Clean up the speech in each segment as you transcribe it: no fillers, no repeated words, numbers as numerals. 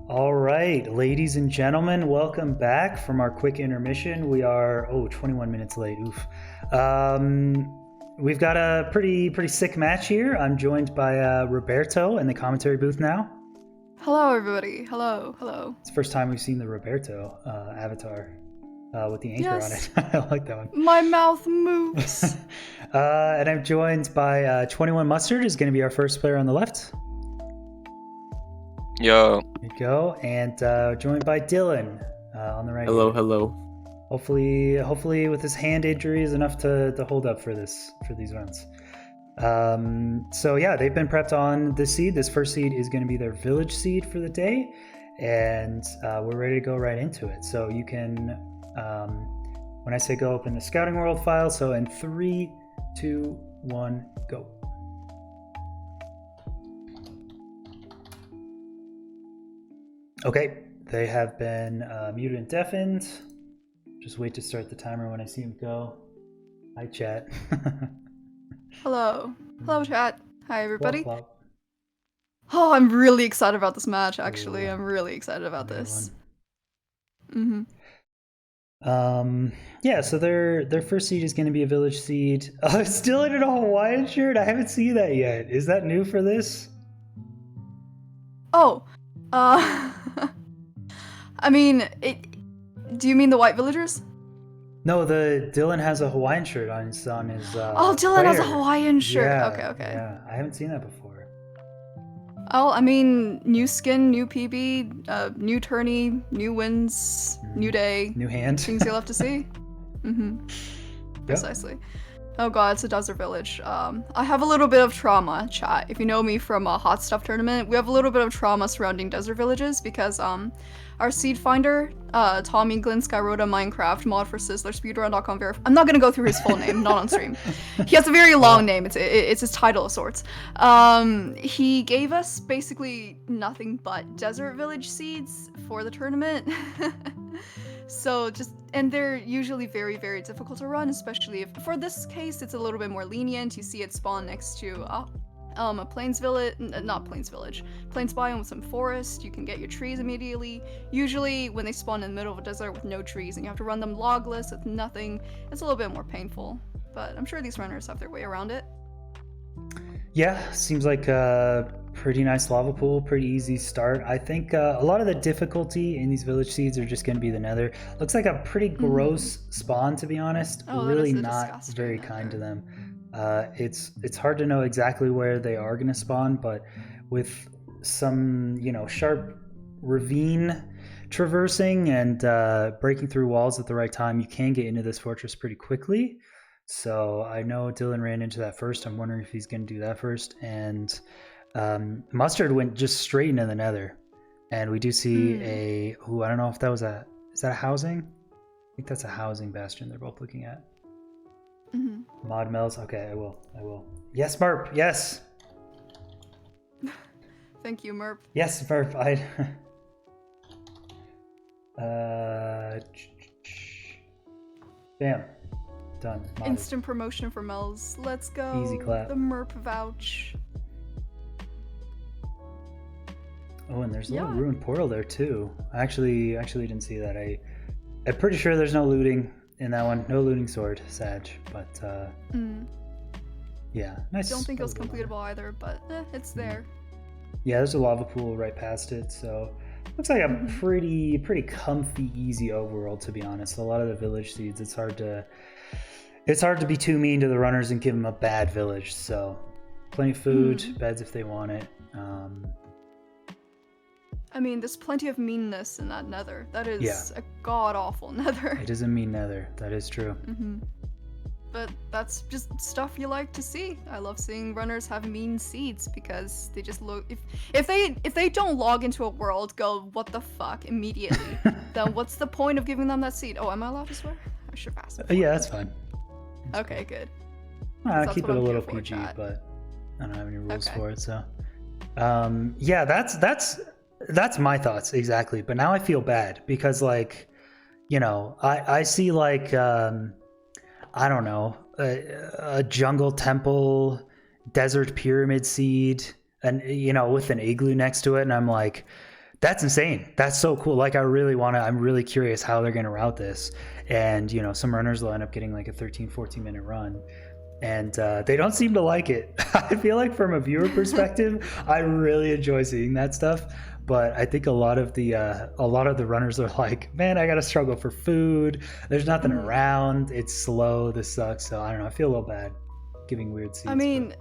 All right, ladies and gentlemen, welcome back from our quick intermission. We are 21 minutes late. Oof. We've got a pretty sick match here. I'm joined by Roberto in the commentary booth now. Hello, everybody. Hello. It's the first time we've seen the Roberto avatar with the anchor on it. I like that one. My mouth moves. And I'm joined by 21mustard is going to be our first player on the left. Yo. There you go. And joined by Dylqn on the right. Hello. Hopefully with his hand injury is enough to hold up for these runs. So yeah, they've been prepped on this seed. This first seed is going to be their village seed for the day, and we're ready to go right into it. So you can, when I say go, open the scouting world file. So in 3, 2, 1, go. Okay, they have been muted and deafened. Just wait to start the timer when I see him go. Hi, chat. Hello, chat. Hi, everybody. Flop, flop. Oh, I'm really excited about this match, actually. I'm really excited about this. Yeah, so their first seed is going to be a village seed. Still in a Hawaiian shirt? I haven't seen that yet. Is that new for this? Oh, I mean, do you mean the white villagers? No, Dylqn has a Hawaiian shirt on his oh, Dylqn has a Hawaiian shirt. Yeah, Okay. Yeah, I haven't seen that before. Oh, I mean, new skin, new PB, new tourney, new wins, new day. New hand. Things you'll have to see. Precisely. Oh god, it's a desert village. I have a little bit of trauma, chat. If you know me from a Hot Stuff tournament, we have a little bit of trauma surrounding desert villages because our seed finder, Tom England, Skyrota, Minecraft, mod for Sizzler, speedrun.com I'm not gonna go through his full name, not on stream. He has a very long name. It's his title of sorts. He gave us basically nothing but desert village seeds for the tournament. So and they're usually very, very difficult to run, especially if, for this case, it's a little bit more lenient. You see it spawn next to a plains village, plains biome with some forest. You can get your trees immediately. Usually when they spawn in the middle of a desert with no trees and you have to run them logless with nothing, it's a little bit more painful, but I'm sure these runners have their way around it. Yeah, seems like a pretty nice lava pool, pretty easy start. I think a lot of the difficulty in these village seeds are just going to be the nether. Looks like a pretty gross spawn, to be honest. Oh, really not very kind to them. It's hard to know exactly where they are going to spawn, but with some, sharp ravine traversing and breaking through walls at the right time, you can get into this fortress pretty quickly. So I know Dylqn ran into that first. I'm wondering if he's going to do that first. And Mustard went just straight into the nether. And we do see I don't know if that was is that a housing? I think that's a housing bastion they're both looking at. Mod Mel's, okay, I will. Yes, Merp, yes! Thank you, Merp. Yes, Merp, Bam. Done. Modded. Instant promotion for Mel's. Let's go. Easy clap. The Merp vouch. Oh, and there's a little ruined portal there too. I actually didn't see that. I'm pretty sure there's no looting in that one. No looting sword, Sag. But yeah, nice. Don't think it was completable either, but it's there. Yeah, there's a lava pool right past it, so looks like a pretty comfy, easy overworld, to be honest. A lot of the village seeds, it's hard to be too mean to the runners and give them a bad village. So plenty of food, beds if they want it. I mean, there's plenty of meanness in that nether. That is a god-awful nether. It is a mean nether. That is true. But that's just stuff you like to see. I love seeing runners have mean seeds because they just look. If they don't log into a world, go what the fuck immediately, then what's the point of giving them that seed? Oh, am I allowed to swear? I should ask. Yeah, that's fine. Okay, good. I'll keep it a little PG, but I don't have any rules for it. So, yeah, that's my thoughts exactly. But now I feel bad because, like, I see like I don't know, a jungle temple, desert pyramid seed, and with an igloo next to it, and I'm like, That's insane. That's so cool. Like, I'm really curious how they're going to route this. And, you know, some runners will end up getting like a 13, 14-minute run. And they don't seem to like it. I feel like from a viewer perspective, I really enjoy seeing that stuff. But I think a lot of the runners are like, man, I got to struggle for food. There's nothing around. It's slow. This sucks. So I don't know. I feel a little bad giving weird seeds. I mean,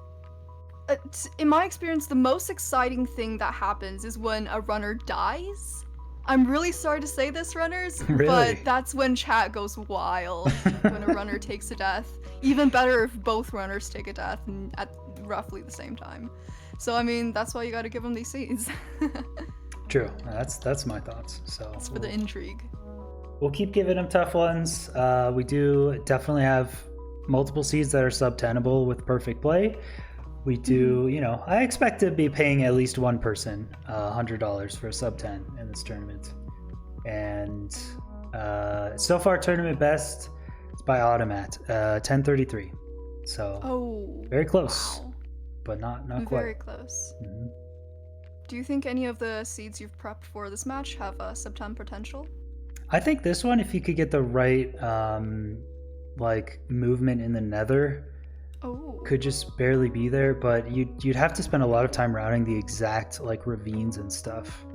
in my experience, the most exciting thing that happens is when a runner dies. I'm really sorry to say this, runners, Really? but that's when chat goes wild, when a runner takes a death. Even better if both runners take a death at roughly the same time. So, I mean, that's why you gotta give them these seeds. True. That's my thoughts. So it's for the intrigue. We'll keep giving them tough ones. We do definitely have multiple seeds that are sub-10able with perfect play. We do, you know, I expect to be paying at least one person $100 for a sub-10 in this tournament. And so far, tournament best is by Automat, 1033. So very close, wow. But not quite. Very close. Mm-hmm. Do you think any of the seeds you've prepped for this match have a sub-10 potential? I think this one, if you could get the right like movement in the nether, could just barely be there, but you'd have to spend a lot of time routing the exact like ravines and stuff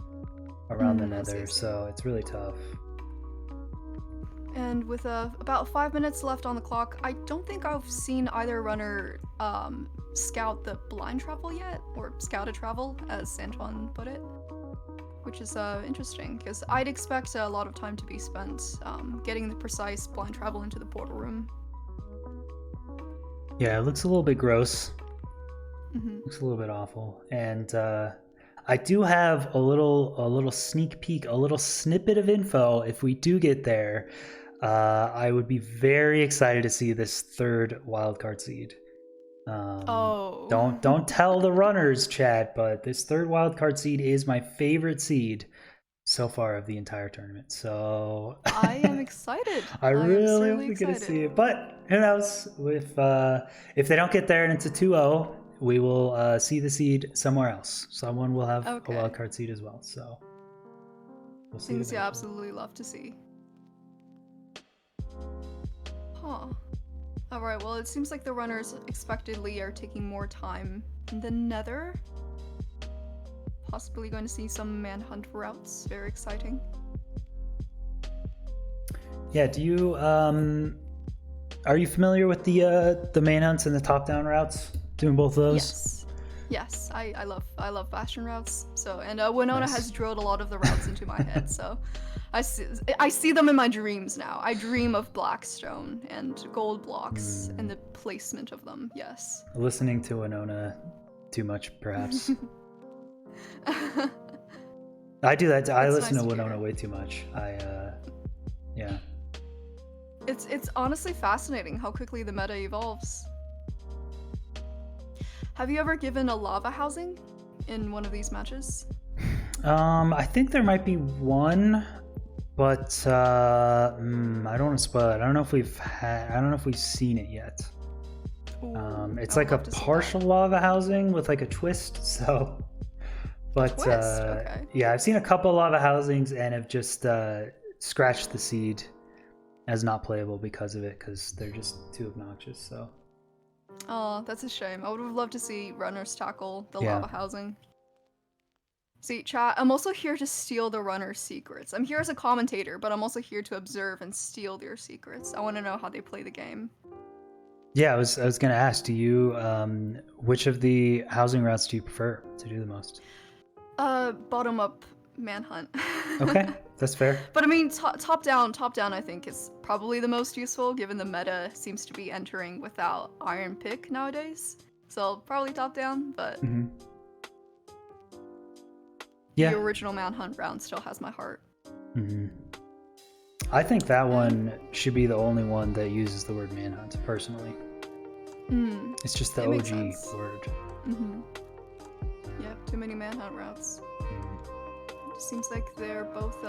around the nether, so it's really tough. And with about 5 minutes left on the clock, I don't think I've seen either runner scout the blind travel yet, or scouted travel, as Antoine put it, which is interesting, because I'd expect a lot of time to be spent getting the precise blind travel into the portal room. Yeah, it looks a little bit gross. Mm-hmm. Looks a little bit awful. And I do have a little sneak peek, a little snippet of info. If we do get there, I would be very excited to see this third wildcard seed. Don't tell the runners, chat, but this third wildcard seed is my favorite seed so far of the entire tournament. So I am excited. I really hope we get to see it. But who knows? If they don't get there and it's a 2-0, we will see the seed somewhere else. Someone will have a wildcard seed as well. So we'll see. Things you absolutely love to see. Huh. Alright, well, it seems like the runners expectedly are taking more time in the nether. Possibly going to see some manhunt routes. Very exciting. Yeah, do you are you familiar with the manhunts and the top-down routes? Doing both of those? Yes, I love bastion routes. So, and Winona has drilled a lot of the routes into my head. So, I see them in my dreams now. I dream of blackstone and gold blocks and the placement of them. Yes. Listening to Winona too much, perhaps. I do that. I listen to Winona way too much. Yeah. It's honestly fascinating how quickly the meta evolves. Have you ever given a lava housing in one of these matches? I think there might be one, but I don't want to spoil it. I don't know if we've seen it yet. Ooh, it's like a partial lava housing with like a twist. So, but yeah, I've seen a couple lava housings and have just scratched the seed as not playable because of it, because they're just too obnoxious. So. Oh, that's a shame. I would have loved to see runners tackle the lava housing. See, chat, I'm also here to steal the runner's secrets. I'm here as a commentator, but I'm also here to observe and steal their secrets. I want to know how they play the game. Yeah, I was going to ask, do you, which of the housing routes do you prefer to do the most? Bottom-up manhunt. Okay, that's fair. But I mean, top down, I think is probably the most useful, given the meta seems to be entering without Iron Pick nowadays. So probably top down, but the original manhunt round still has my heart. I think that one should be the only one that uses the word manhunt, personally. It's just the OG word. Yep, too many manhunt routes. It seems like they're both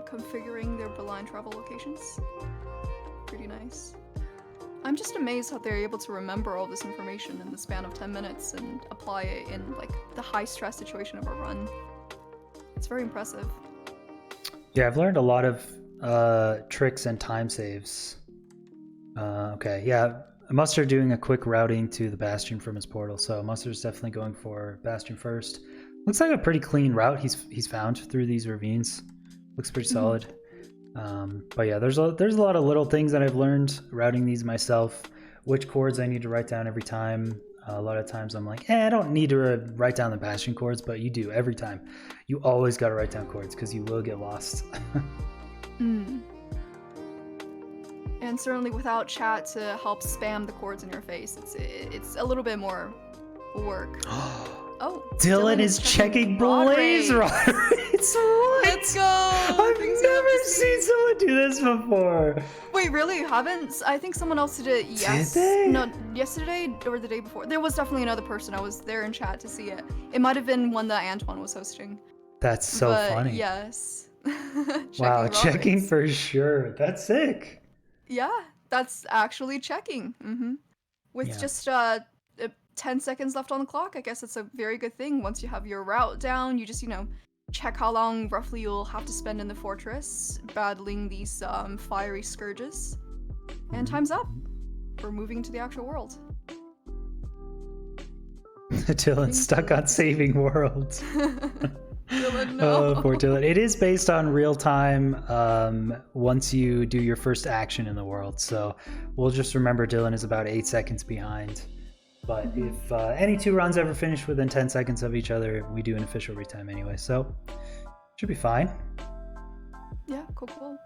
configuring their blind travel locations. Pretty nice. I'm just amazed how they're able to remember all this information in the span of 10 minutes and apply it in like the high stress situation of a run. It's very impressive. Yeah, I've learned a lot of tricks and time saves. Okay, yeah, Mustard doing a quick routing to the Bastion from his portal, so Mustard's definitely going for Bastion first. Looks like a pretty clean route he's found through these ravines. Looks pretty solid. But yeah, there's a lot of little things that I've learned routing these myself. Which chords I need to write down every time. A lot of times I'm like, I don't need to write down the Bastion chords, but you do every time. You always got to write down chords because you will get lost. And certainly without chat to help spam the chords in your face, it's a little bit more work. Oh, Dylqn is checking Blaze Rod rates. Let's go! I've never seen someone do this before. Wait, really? You haven't? I think someone else did it. Yes. Did they? No, yesterday or the day before. There was definitely another person. I was there in chat to see it. It might have been one that Antoine was hosting. That's so funny. Yes. Wow, checking for sure. That's sick. Yeah, that's actually checking. With just 10 seconds left on the clock, I guess it's a very good thing. Once you have your route down, you just, check how long roughly you'll have to spend in the fortress battling these fiery scourges. And time's up. We're moving into the actual world. Dylqn's stuck on saving worlds. Dylqn, no. Oh, poor Dylqn. It is based on real time once you do your first action in the world. So we'll just remember Dylqn is about 8 seconds behind. But if any two runs ever finish within 10 seconds of each other, we do an official retime anyway. So should be fine. Yeah, cool.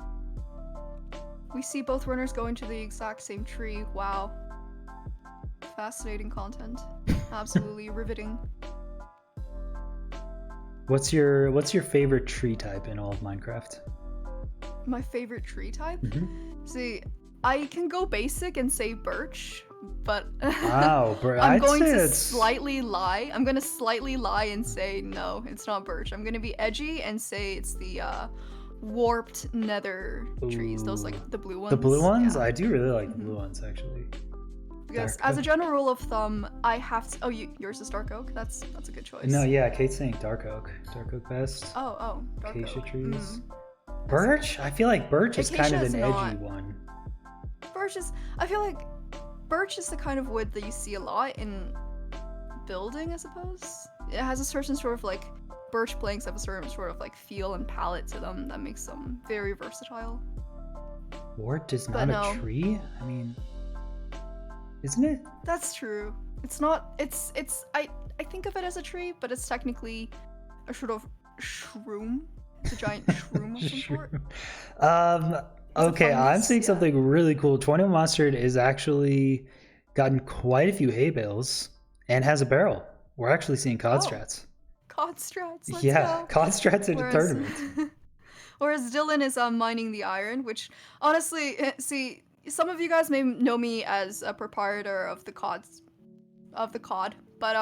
We see both runners going to the exact same tree. Wow. Fascinating content. Absolutely riveting. What's your favorite tree type in all of Minecraft? My favorite tree type? See, I can go basic and say birch, but wow, I'm going to slightly lie. I'm going to slightly lie and say no, it's not birch. I'm going to be edgy and say it's the warped nether trees. Those like the blue ones. The blue ones? Yeah. I do really like the blue ones actually. Because as a general rule of thumb, I have to. Oh, yours is dark oak. That's a good choice. No, yeah, Kate's saying dark oak. Dark oak best. Oh, dark acacia oak. trees. Birch? I feel like birch is kind of an edgy one. I feel like birch is the kind of wood that you see a lot in building, I suppose. It has a certain sort of like birch planks have a certain sort of like feel and palette to them that makes them very versatile. Wart is not a tree? I mean, isn't it? That's true. It's not. It's. I think of it as a tree, but it's technically a sort of shroom. It's a giant shroom of some sort. Okay, I'm seeing something really cool. 21mustard is actually gotten quite a few hay bales and has a barrel. We're actually seeing cod strats. Cod strats. Let's go. Cod strats in a Whereas, tournament. Whereas Dylqn is mining the iron, which honestly, see, some of you guys may know me as a proprietor of the cod, but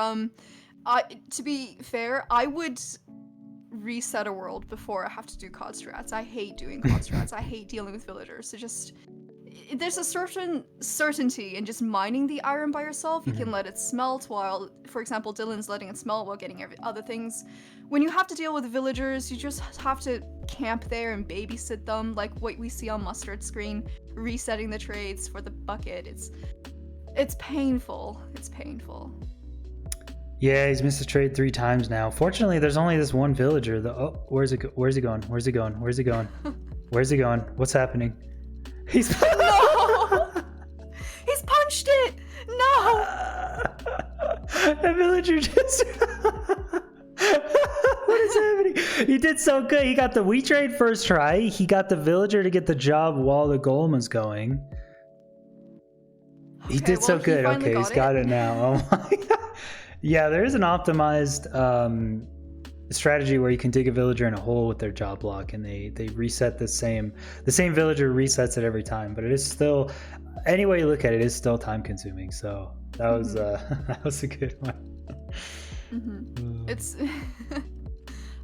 to be fair, I would reset a world before I have to do cod strats. I hate doing cod strats. I hate dealing with villagers. So there's a certain certainty in just mining the iron by yourself. You can let it smelt while, for example, Dylqn's letting it smelt while getting other things. When you have to deal with villagers, you just have to camp there and babysit them, like what we see on Mustard's screen, resetting the trades for the bucket. It's painful. It's painful. Yeah, he's missed a trade 3 times now. Fortunately, there's only this one villager. Where's he going? Where's he going? Where's he going? What's happening? No! He's punched it! No! The villager just... What is happening? He did so good. He got the wheat trade first try. He got the villager to get the job while the golem was going. He did so good. Okay, he's got it now. Oh my god. Yeah, there is an optimized strategy where you can dig a villager in a hole with their job block, and they reset the same villager resets it every time. But it is still, any way you look at it, is still time consuming. So that was that was a good one. It's a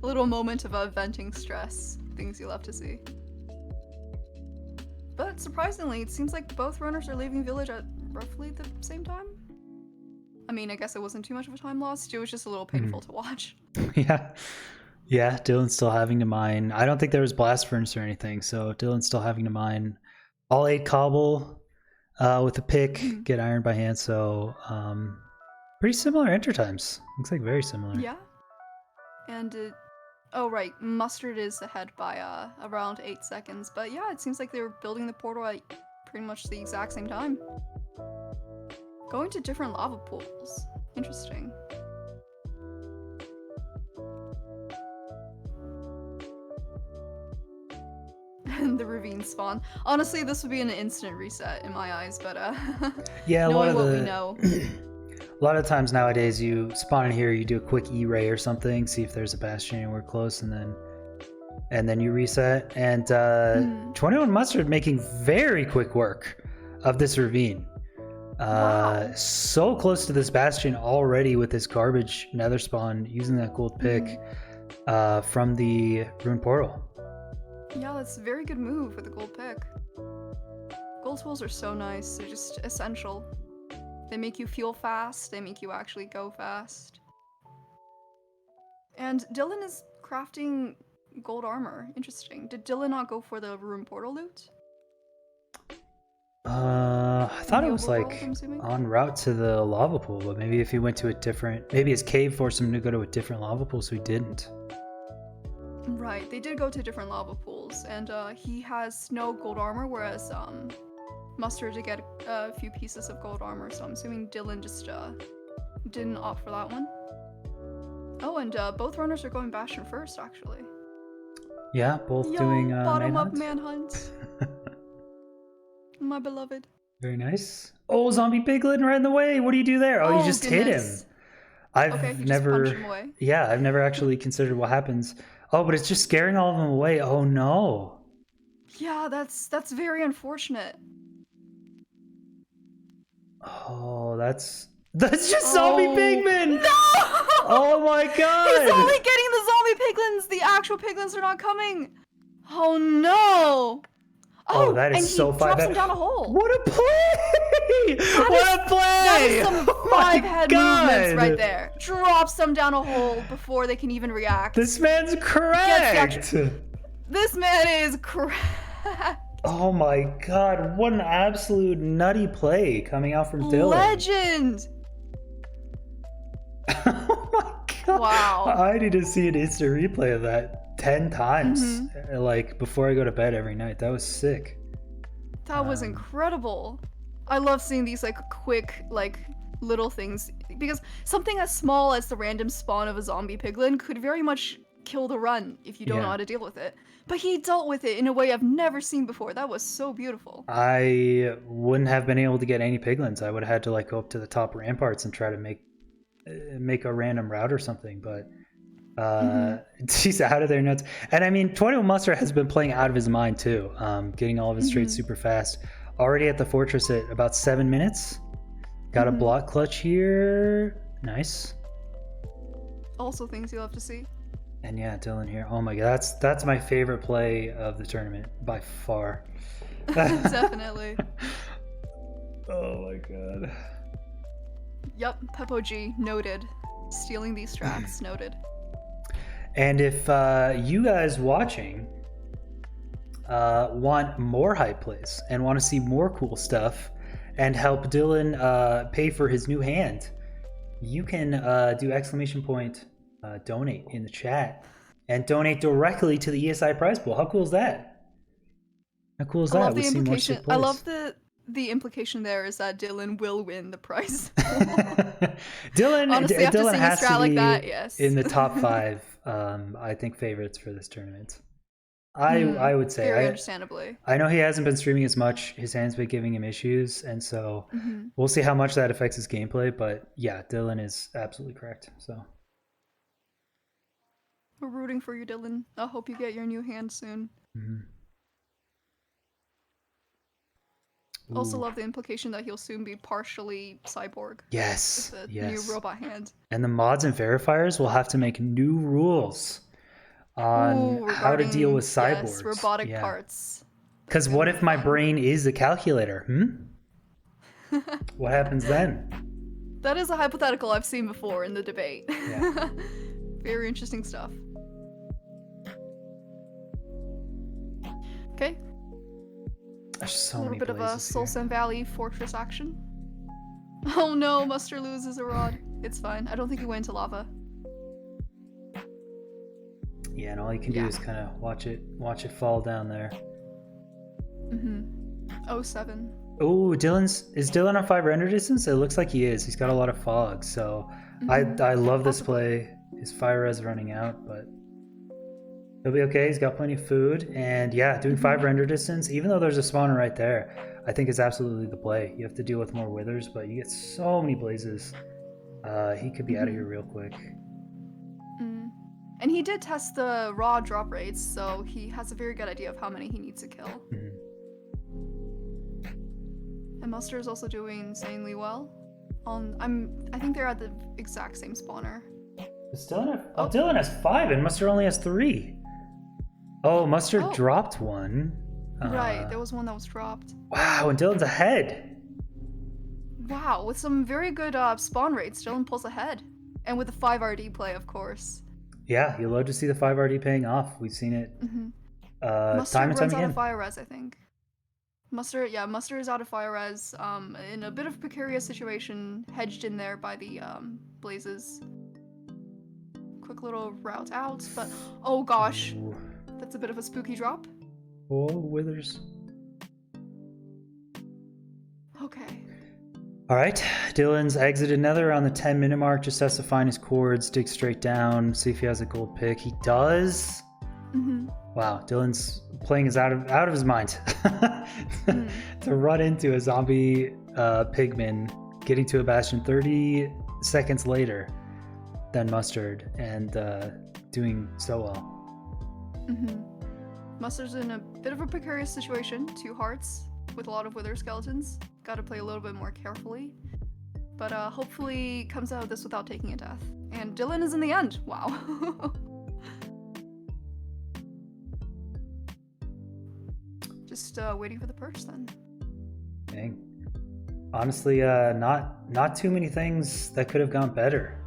little moment of venting stress, things you love to see. But surprisingly, it seems like both runners are leaving village at roughly the same time. I mean, I guess it wasn't too much of a time lost. It was just a little painful to watch. Yeah. Yeah, Dylan's still having to mine. I don't think there was blast furnace or anything, so Dylan's still having to mine all 8 cobble with a pick, get iron by hand. So pretty similar enter times. Looks like very similar. Yeah. And oh right, Mustard is ahead by around 8 seconds. But yeah, it seems like they were building the portal at pretty much the exact same time. Going to different lava pools. Interesting. And the ravine spawn. Honestly, this would be an instant reset in my eyes, but yeah, knowing what we know. A lot of times nowadays, you spawn in here, you do a quick E-ray or something, see if there's a bastion anywhere close, and then you reset. And 21mustard making very quick work of this ravine. Wow. So close to this bastion already with this garbage nether spawn, using that gold pick from the rune portal. Yeah, that's a very good move with the gold pick. Gold tools are so nice, they're just essential. They make you feel fast, they make you actually go fast. And Dylqn is crafting gold armor. Interesting. Did Dylqn not go for the rune portal loot? I thought it was like overworld, en route to the lava pool, but maybe if he went to a different, maybe his cave forced him to go to a different lava pool, so he didn't. Right, they did go to different lava pools, and he has no gold armor, whereas Mustard did get a few pieces of gold armor, so I'm assuming Dylqn just didn't opt for that one. Oh, and both runners are going Bastion first, actually. Yeah, both doing bottom-up manhunt. My beloved. Very nice. Oh, zombie piglin right in the way. What do you do there? Oh, you just hit him. I've never. Just punch him away. Yeah, I've never actually considered what happens. Oh, but it's just scaring all of them away. Oh no. Yeah, that's very unfortunate. Oh, that's just zombie pigmen. No! Oh my god. He's only getting the zombie piglins. The actual piglins are not coming. Oh no. Oh, that is so fun. Drops him down a hole. What a play! What a play! That is some 5-head movements right there. Drops them down a hole before they can even react. This man's correct. This man is correct. Oh my god, what an absolute nutty play coming out from Dylqn. Legend! Oh my god. Wow. I need to see an instant replay of that 10 times, like before I go to bed every night. That was sick. That was incredible. I love seeing these like quick, like little things, because something as small as the random spawn of a zombie piglin could very much kill the run if you don't know how to deal with it. But he dealt with it in a way I've never seen before. That was so beautiful. I wouldn't have been able to get any piglins. I would have had to like go up to the top ramparts and try to make a random route or something. But he's out of their nuts. And I mean, 21mustard has been playing out of his mind too, getting all of his trades super fast. Already at the fortress at about 7 minutes. Got a block clutch here. Nice. Also things you'll have to see. And yeah, Dylqn here. Oh my god, that's my favorite play of the tournament by far. Definitely. Oh my god. Yep, Peppo G, noted. Stealing these tracks, noted. And if you guys watching want more hype plays and want to see more cool stuff and help Dylqn pay for his new hand, you can do !! Donate in the chat and donate directly to the ESI prize pool. How cool is that? How cool is that? I love the implication. I love the implication there is that Dylqn will win the prize. Dylqn, honestly, after Dylqn seeing has a strat to like be that, yes. in the top 5. I think favorites for this tournament. I would say, very understandably. I know he hasn't been streaming as much. His hand's been giving him issues, and so we'll see how much that affects his gameplay. But yeah, Dylqn is absolutely correct. So we're rooting for you, Dylqn. I hope you get your new hand soon. Also love the implication that he'll soon be partially cyborg. Yes, with the new robot hand. And the mods and verifiers will have to make new rules on how to deal with cyborgs. Yes, robotic parts. Because what if my brain is a calculator? What happens then? That is a hypothetical I've seen before in the debate. Yeah. Very interesting stuff. Okay. There's so A little many bit of a blazes here. Solstan Valley fortress action. Oh no, Mustard loses a rod. It's fine. I don't think he went into lava. Yeah, and all you can do is kind of watch it fall down there. 07. Oh, is Dylqn on 5 render distance? It looks like he is. He's got a lot of fog, so I love this play. His fire res running out, but he'll be okay. He's got plenty of food, and yeah, doing 5 render distance, even though there's a spawner right there, I think is absolutely the play. You have to deal with more withers, but you get so many blazes. He could be out of here real quick. And he did test the raw drop rates, so he has a very good idea of how many he needs to kill. And Mustard is also doing insanely well. I think they're at the exact same spawner. Dylqn has 5 and Mustard only has 3. Oh, Mustard dropped one. Right, there was one that was dropped. Wow, and Dylqn's ahead. Wow, with some very good spawn rates, Dylqn pulls ahead. And with the 5 RD play, of course. Yeah, you'll love to see the 5 RD paying off. We've seen it time and time again. Out of fire res, I think. Mustard is out of fire res, in a bit of a precarious situation, hedged in there by the blazes. Quick little route out, but oh gosh, that's a bit of a spooky drop. Oh, withers. Okay. All right, Dylqn's exited Nether on the 10-minute mark. Just has to find his cords, dig straight down, see if he has a gold pick. He does. Wow, Dylqn's playing is out of his mind. To run into a zombie pigman, getting to a bastion 30 seconds later than Mustard, and doing so well. Mustard's in a bit of a precarious situation. 2 hearts with a lot of wither skeletons. Gotta play a little bit more carefully. But hopefully comes out of this without taking a death. And Dylqn is in the end. Wow. Just waiting for the perch then. Dang. Honestly, not too many things that could have gone better.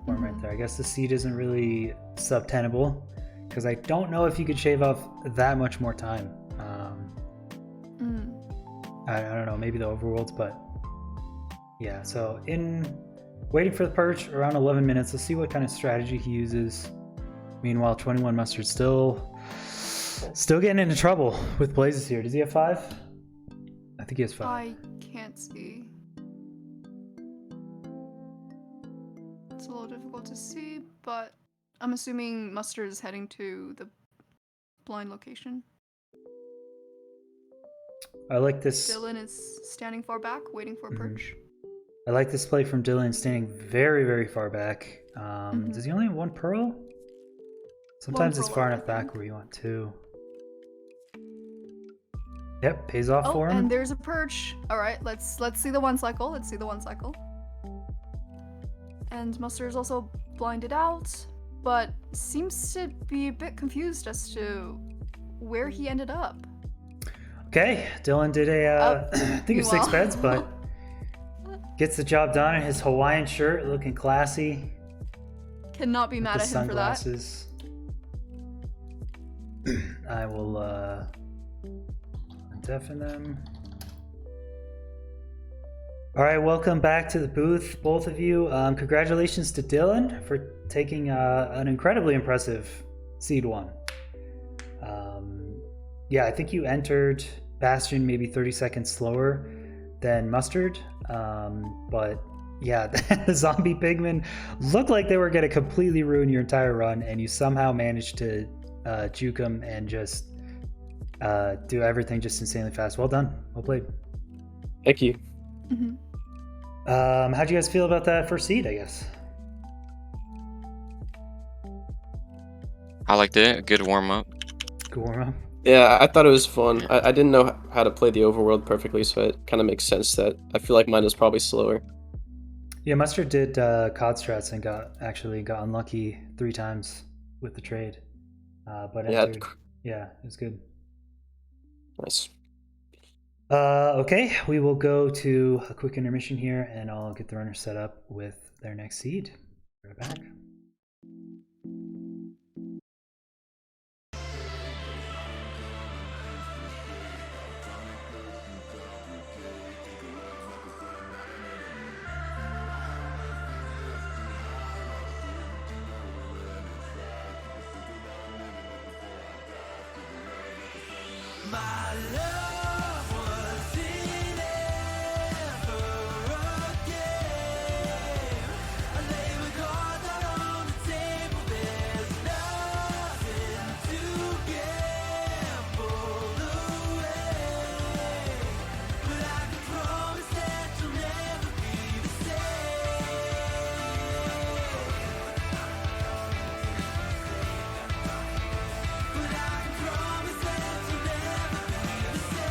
Right there. I guess the seed isn't really sub-tenable, because I don't know if you could shave off that much more time. I don't know, maybe the overworlds, but yeah. So waiting for the perch around 11 minutes. Let's see what kind of strategy he uses. Meanwhile, 21mustard still getting into trouble with blazes here. Does he have 5? I think he has 5. I can't see. It's a little difficult to see, but I'm assuming Mustard is heading to the blind location. I like this. Dylqn is standing far back, waiting for a perch. I like this play from Dylqn, standing very, very far back. Does he only have 1 pearl? Sometimes it's far enough back where you want 2. Yep, pays off for him. And there's a perch. All right, let's see the 1 cycle. Let's see the 1 cycle. And Mustard is also blinded out, but seems to be a bit confused as to where he ended up. Okay, Dylqn did I think it's 6 beds, but gets the job done in his Hawaiian shirt, looking classy. Cannot be mad at him for that. Sunglasses. I will deafen them. All right, welcome back to the booth, both of you. Congratulations to Dylqn for taking an incredibly impressive Seed 1. Yeah, I think you entered Bastion maybe 30 seconds slower than Mustard. But yeah, the zombie pigmen looked like they were going to completely ruin your entire run, and you somehow managed to juke them and just do everything just insanely fast. Well done. Well played. Thank you. How'd you guys feel about that first seed, I guess? I liked it. A good warm-up. Good warm-up. Yeah, I thought it was fun. I didn't know how to play the overworld perfectly, so it kind of makes sense that I feel like mine was probably slower. Yeah, Mustard did COD strats and got unlucky 3 times with the trade. But entered, yeah, it was good. Nice. Okay, we will go to a quick intermission here, and I'll get the runner set up with their next seed. Right back. My love wasn't ever a game. I lay my cards out on the table. There's nothing to gamble away. But I can promise that you'll never be the same. But I can promise that you'll never be the same.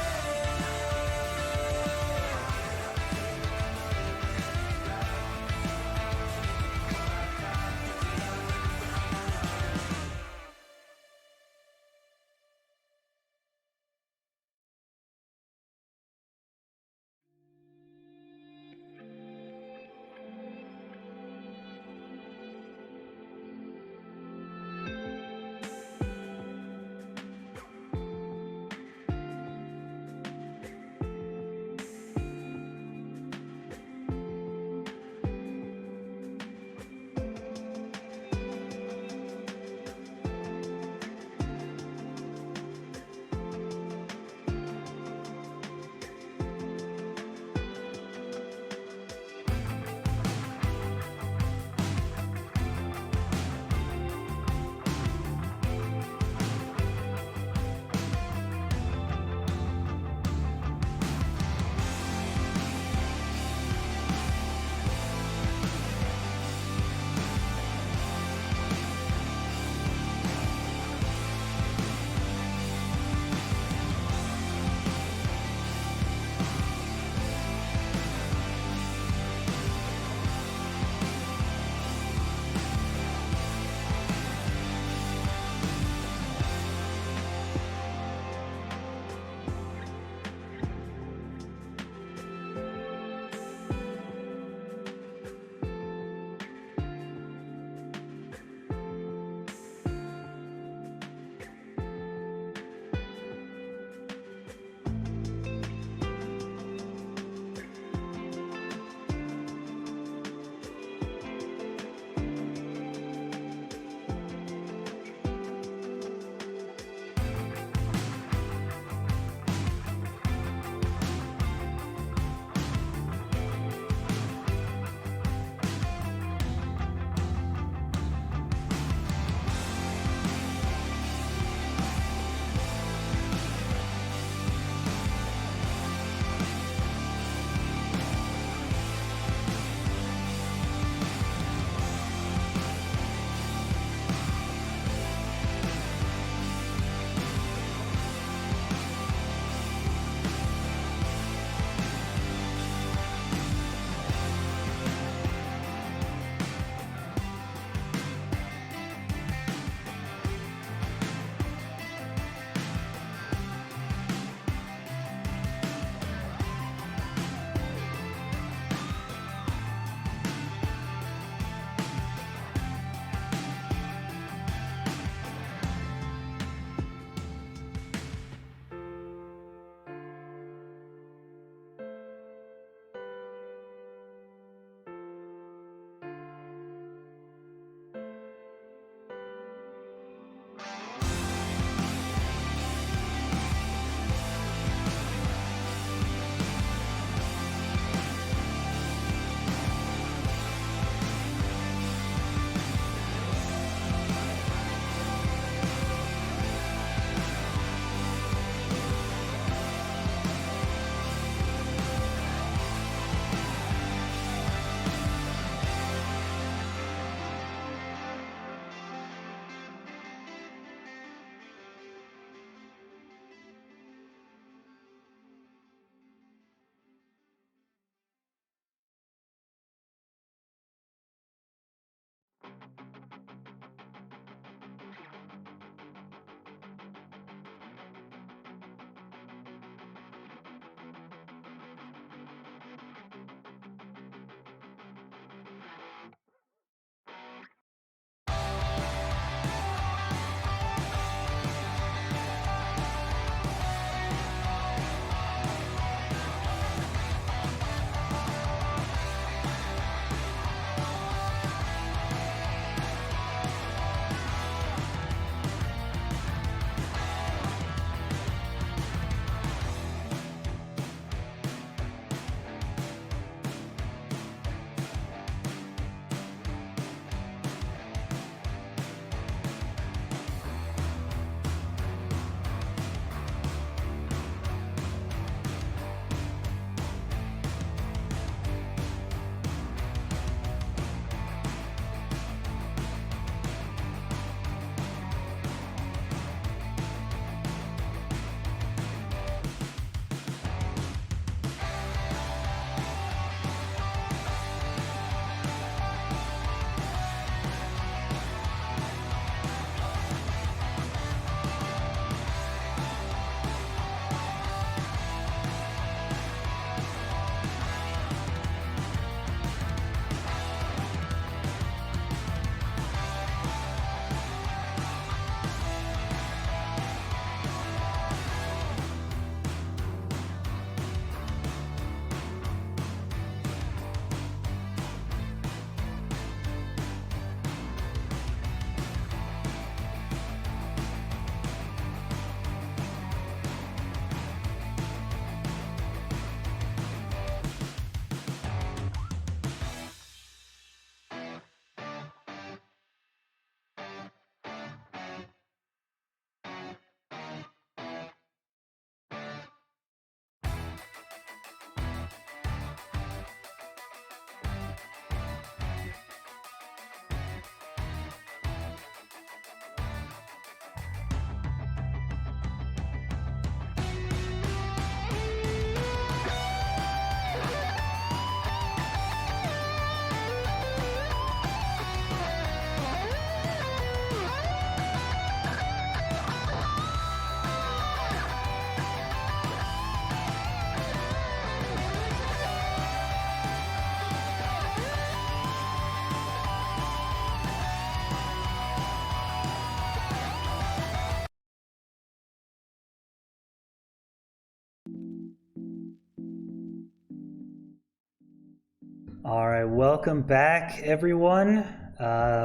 All right, welcome back, everyone.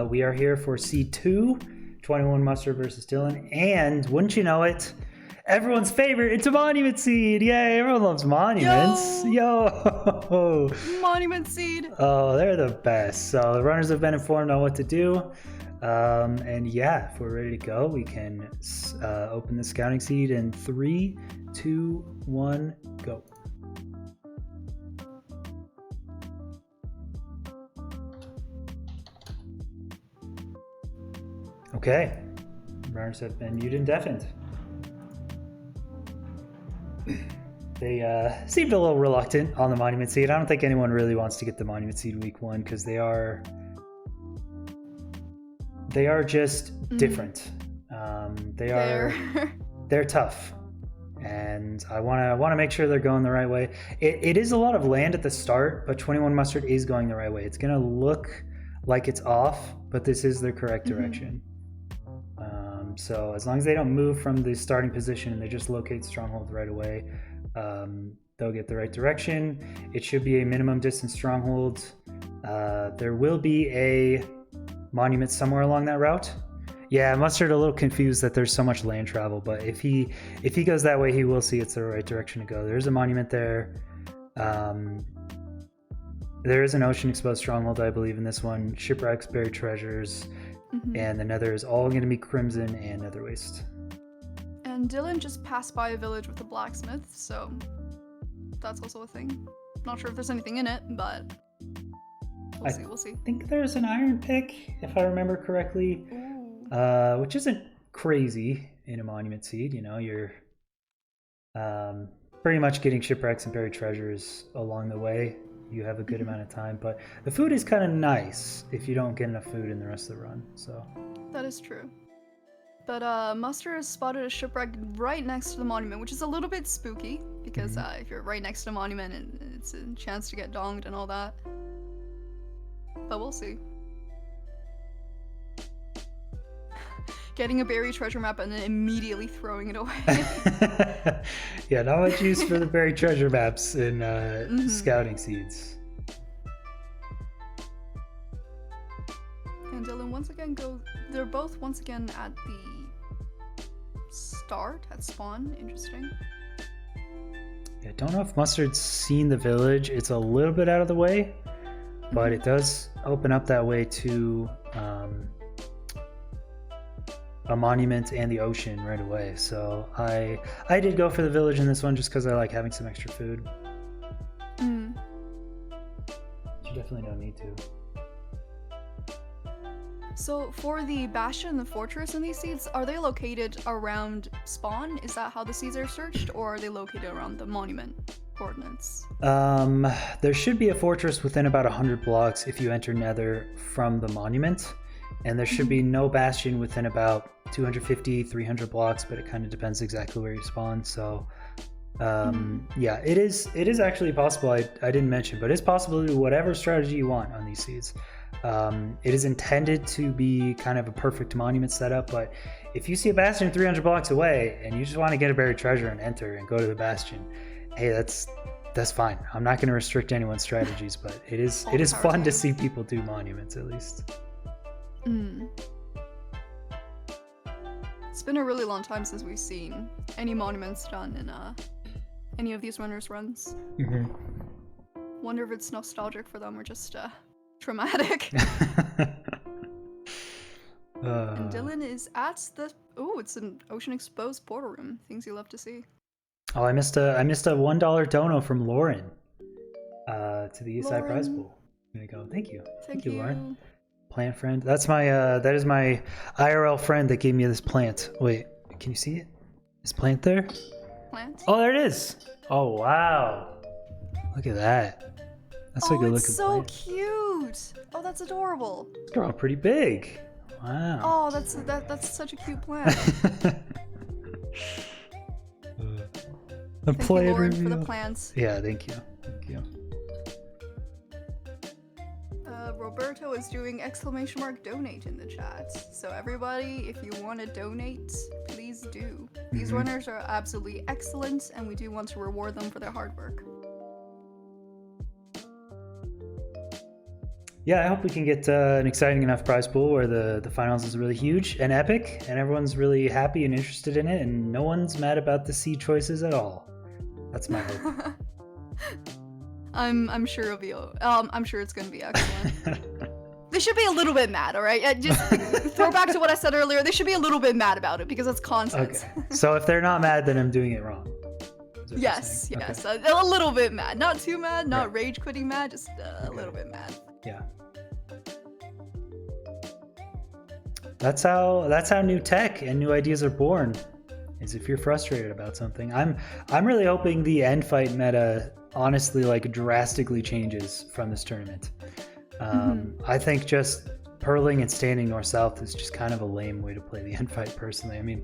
We are here for C2, 21 Mustard versus Dylqn, and wouldn't you know it, everyone's favorite, it's a monument seed. Yay, everyone loves monuments. Yo! Monument seed. Oh, they're the best. So the runners have been informed on what to do. And yeah, if we're ready to go, we can open the scouting seed in 3, 2, 1, go. Okay, runners have been muted and deafened. They seemed a little reluctant on the monument seed. I don't think anyone really wants to get the monument seed week 1 because they are just different. They're tough, and I want to make sure they're going the right way. It is a lot of land at the start, but 21 Mustard is going the right way. It's gonna look like it's off, but this is the correct direction. So as long as they don't move from the starting position and they just locate stronghold right away, they'll get the right direction. It should be a minimum distance stronghold. There will be a monument somewhere along that route. Yeah, Mustard a little confused that there's so much land travel, but if he goes that way, he will see it's the right direction to go. There's a monument there. There is an ocean exposed stronghold, I believe, in this one. Shipwrecks, buried treasures, and the nether is all going to be crimson and nether waste. And Dylqn just passed by a village with a blacksmith, so that's also a thing. Not sure if there's anything in it, but we'll see. I think there's an iron pick, if I remember correctly, which isn't crazy in a monument seed. You know, you're pretty much getting shipwrecks and buried treasures along the way. You have a good amount of time, but the food is kind of nice if you don't get enough food in the rest of the run. So that is true. But Mustard has spotted a shipwreck right next to the monument, which is a little bit spooky because if you're right next to a monument, it's a chance to get donged and all that. But we'll see. Getting a buried treasure map and then immediately throwing it away. Yeah, not much use for the buried treasure maps in scouting seeds. And Dylqn once again they're both once again at the start, at spawn. Interesting. I don't know if Mustard's seen the village. It's a little bit out of the way, but it does open up that way to a monument and the ocean right away. So I did go for the village in this one just because I like having some extra food. You definitely don't need to. So for the bastion and the fortress in these seeds, are they located around spawn? Is that how the seeds are searched, or are they located around the monument coordinates? There should be a fortress within about 100 blocks if you enter nether from the monument, and there should be no bastion within about 250, 300 blocks, but it kind of depends exactly where you spawn. So yeah, it is actually possible. I didn't mention, but it's possible to do whatever strategy you want on these seeds. It is intended to be kind of a perfect monument setup, but if you see a bastion 300 blocks away and you just want to get a buried treasure and enter and go to the bastion, hey, that's fine. I'm not going to restrict anyone's strategies, but it is fun to see people do monuments at least. It's been a really long time since we've seen any monuments done in any of these runners runs. Wonder if it's nostalgic for them or just traumatic. And Dylqn is at the it's an ocean exposed portal room. Things you love to see. Oh, I missed a $1 dono from Lauren to the ESI prize pool. There you go. Thank you. Thank you, Lauren. Plant friend. That's my that is my IRL friend that gave me this plant. Wait, can you see it? Is plant there? Plant? Oh, there it is. Oh wow. Look at that. That's a good looking it's so plant. cute. Oh, that's adorable. It's growing pretty big. Wow. Oh, that's such a cute plant. The Thank you, plant Lauren, for reveal. the plants. Yeah, thank you. Thank you. Roberto is doing !donate in the chat. So everybody, if you want to donate, please do. These runners are absolutely excellent, and we do want to reward them for their hard work. Yeah, I hope we can get an exciting enough prize pool where the finals is really huge and epic, and everyone's really happy and interested in it, and no one's mad about the seed choices at all. That's my hope. I'm sure it'll be. I'm sure it's gonna be excellent. They should be a little bit mad, all right? Just throw back to what I said earlier. They should be a little bit mad about it because it's content. Okay. So if they're not mad, then I'm doing it wrong. Is what you're Yes, saying? yes, Okay. a little bit mad. Not too mad, not Right. rage quitting mad, just a little bit mad. Yeah. That's how new tech and new ideas are born. Is if you're frustrated about something. I'm really hoping the end fight meta honestly like drastically changes from this tournament. I think just purling and standing north-south is just kind of a lame way to play the end fight personally. I mean,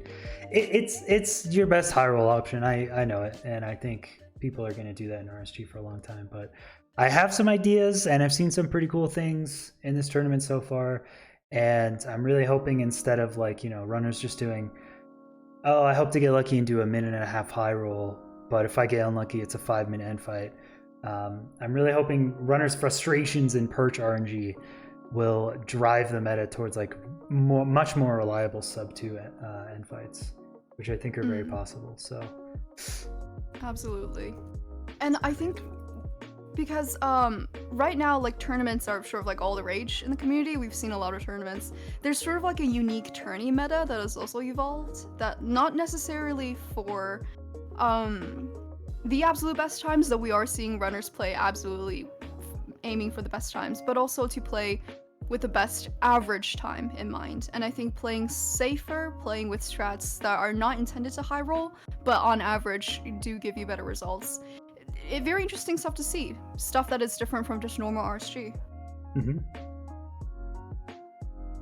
it's your best high roll option. I know it, and I think people are going to do that in RSG for a long time. But I have some ideas, and I've seen some pretty cool things in this tournament so far. And I'm really hoping instead of like, runners just doing, oh, I hope to get lucky and do a minute and a half high roll, but if I get unlucky, it's a 5-minute end fight. I'm really hoping runners' frustrations in perch RNG will drive the meta towards like much more reliable sub 2 end fights, which I think are very possible. So Absolutely. And I think because right now like tournaments are sort of like all the rage in the community. We've seen a lot of tournaments. There's sort of like a unique tourney meta that has also evolved, that not necessarily for the absolute best times, though we are seeing runners play absolutely aiming for the best times, but also to play with the best average time in mind. And I think playing safer, playing with strats that are not intended to high roll, but on average do give you better results. Very interesting stuff to see. Stuff that is different from just normal RSG.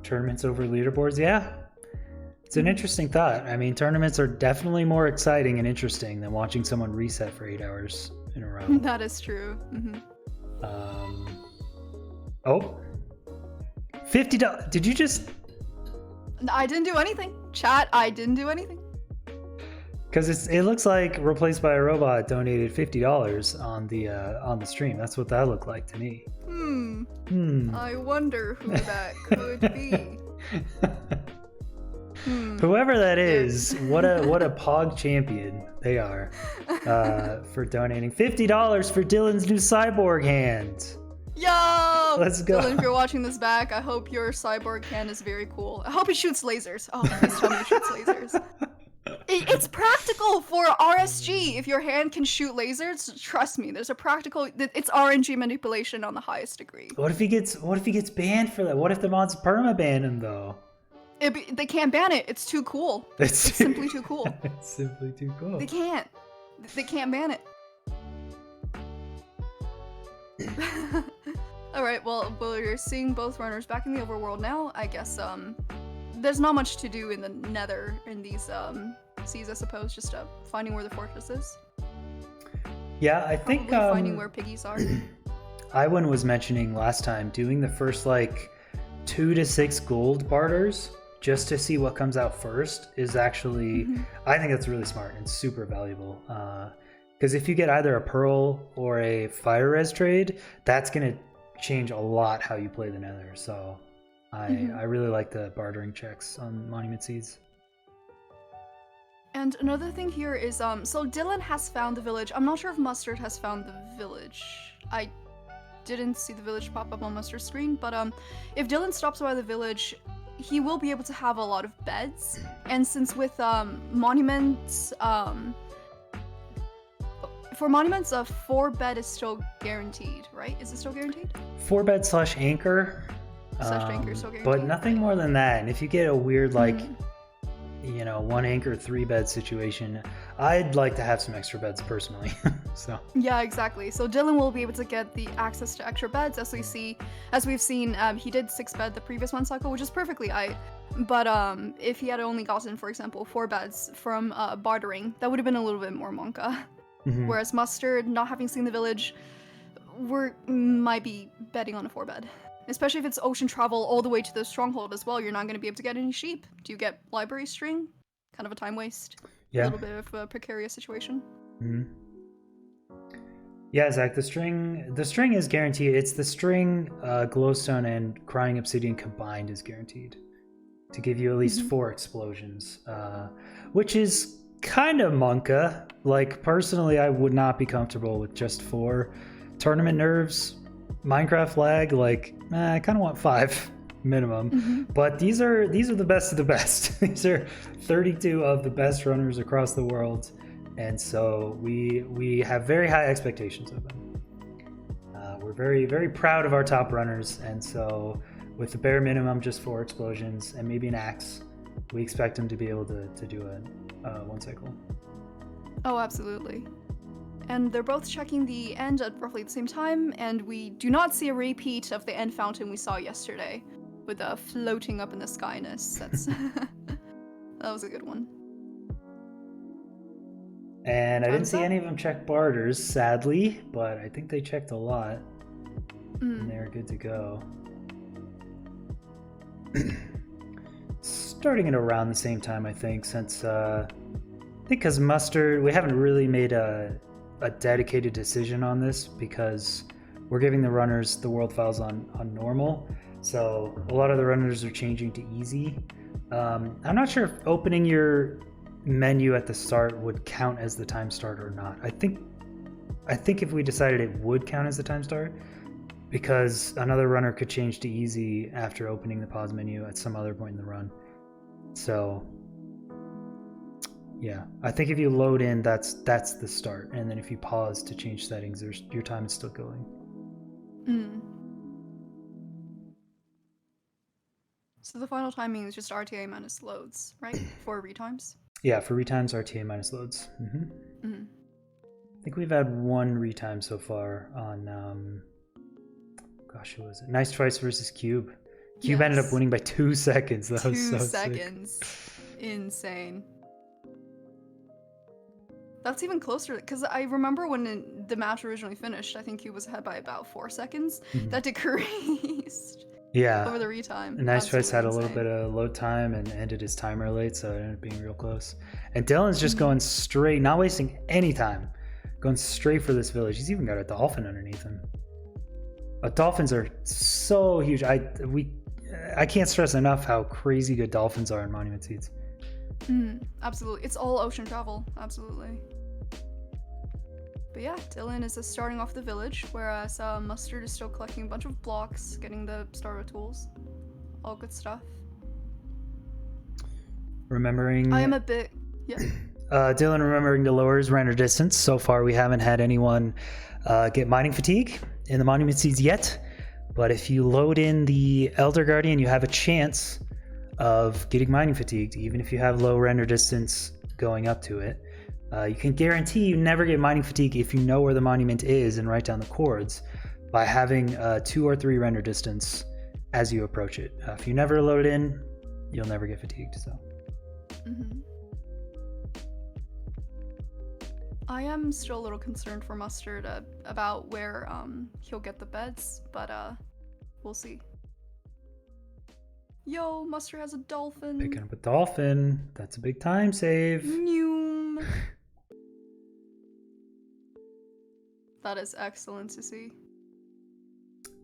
Tournaments over leaderboards, yeah. It's an interesting thought. I mean, tournaments are definitely more exciting and interesting than watching someone reset for 8 hours in a row. That is true. Oh, $50. Did you just? I didn't do anything. Chat, I didn't do anything. Because it looks like Replaced by a Robot donated $50 on the stream. That's what that looked like to me. I wonder who that could be. Whoever that is, what a Pog champion they are for donating $50 for Dylan's new cyborg hand. Yo! Let's go. Dylan, if you're watching this back, I hope your cyborg hand is very cool. I hope he shoots lasers. Oh, please tell me he shoots lasers. It's practical for RSG. If your hand can shoot lasers, trust me, there's a practical. It's RNG manipulation on the highest degree. What if he gets banned for that? What if the mods perma-ban him though? They can't ban it. It's too cool. It's simply too cool. It's simply too cool. They can't ban it. Alright, well, you're seeing both runners back in the overworld now. I guess, there's not much to do in the nether in these, seas, I suppose. Just, finding where the fortress is. Yeah, I think, Probably finding where piggies are. Iwan was mentioning last time doing the first, like, 2 to 6 gold barters just to see what comes out first is actually, I think that's really smart and super valuable. Because if you get either a pearl or a fire res trade, that's going to change a lot how you play the nether. So I really like the bartering checks on monument seeds. And another thing here is, so Dylan has found the village. I'm not sure if Mustard has found the village. I didn't see the village pop up on Mustard's screen, but if Dylan stops by the village, he will be able to have a lot of beds. And since with monuments, for monuments, a 4-bed is still guaranteed, right? Is it still guaranteed? 4-bed / anchor. Slash anchor is still guaranteed. But nothing more than that. And if you get a weird, like, 1 anchor, 3-bed situation, I'd like to have some extra beds personally. So yeah, exactly. So Dylan will be able to get the access to extra beds, as we've seen. He did 6-bed the previous one cycle, which is perfectly aight. But if he had only gotten, for example, 4 beds from bartering, that would have been a little bit more monka. Whereas Mustard, not having seen the village, might be betting on a 4-bed. Especially if it's ocean travel all the way to the stronghold as well, you're not going to be able to get any sheep. Do you get library string? Kind of a time waste. Yeah. A little bit of a precarious situation. Yeah, Zach, the string is guaranteed. It's the string, glowstone, and crying obsidian combined is guaranteed to give you at least 4 explosions, which is kind of monka. Like, personally, I would not be comfortable with just 4. Tournament nerves, Minecraft lag, like, I kind of want 5 minimum. But these are the best of the best. These are 32 of the best runners across the world. And so we have very high expectations of them. We're very, very proud of our top runners, and so with the bare minimum, just 4 explosions and maybe an axe, we expect them to be able to do a 1 cycle. Oh, absolutely. And they're both checking the end at roughly the same time, and we do not see a repeat of the end fountain we saw yesterday, with the floating up in the skyness. That's that was a good one. And I didn't see any of them check barters, sadly, but I think they checked a lot. And they're good to go. Starting at around the same time, I think, since I think because Mustard, we haven't really made a dedicated decision on this because we're giving the runners the world files on normal. So a lot of the runners are changing to easy. I'm not sure if opening your menu at the start would count as the time start or not. I think if we decided it would count as the time start, because another runner could change to easy after opening the pause menu at some other point in the run. So yeah, I think if you load in, that's the start, and then if you pause to change settings, your time is still going. So the final timing is just RTA minus loads, right? For retimes? Yeah, for retimes, RTA minus loads. I think we've had 1 retime so far on, gosh, who was it? Nice Twice versus Cube. Cube ended up winning by 2 seconds. That was so 2 seconds. Sick. Insane. That's even closer, because I remember when the match originally finished, I think Cube was ahead by about 4 seconds. That decreased. Yeah. Over the retime. Nice Twice had a little bit of load time and ended his timer late, so it ended up being real close. And Dylqn's just going straight, not wasting any time, going straight for this village. He's even got a dolphin underneath him. Dolphins are so huge. I can't stress enough how crazy good dolphins are in Monument Seeds. Absolutely. It's all ocean travel. Absolutely. But yeah, Dylqn is just starting off the village, whereas Mustard is still collecting a bunch of blocks, getting the starter tools. All good stuff. Remembering... I am a bit... Yeah. Dylqn remembering to lower his render distance. So far we haven't had anyone get mining fatigue in the Monument Seeds yet. But if you load in the Elder Guardian, you have a chance of getting mining fatigued, even if you have low render distance going up to it. You can guarantee you never get mining fatigue if you know where the monument is and write down the chords by having 2 or 3 render distance as you approach it. If you never load it in, you'll never get fatigued. So. I am still a little concerned for Mustard about where he'll get the beds, but we'll see. Yo, Mustard has a dolphin. Picking up a dolphin. That's a big time save. Noom. That is excellent to see.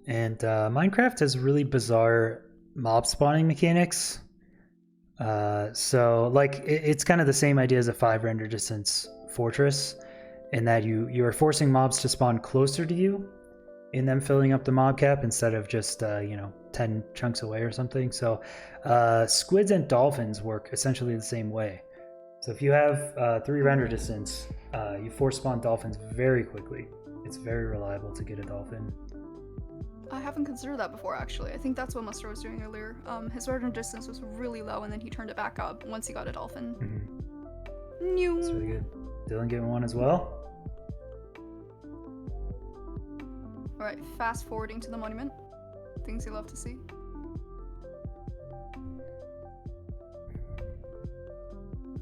And Minecraft has really bizarre mob spawning mechanics. So like it's kind of the same idea as a 5 render distance fortress, in that you are forcing mobs to spawn closer to you, in them filling up the mob cap instead of just 10 chunks away or something. So squids and dolphins work essentially the same way. So if you have 3 render distance, you force spawn dolphins very quickly. It's very reliable to get a dolphin. I haven't considered that before, actually. I think that's what Mustard was doing earlier. His render distance was really low, and then he turned it back up once he got a dolphin. That's really good. Dylqn getting one as well. Alright, fast forwarding to the monument. Things you love to see.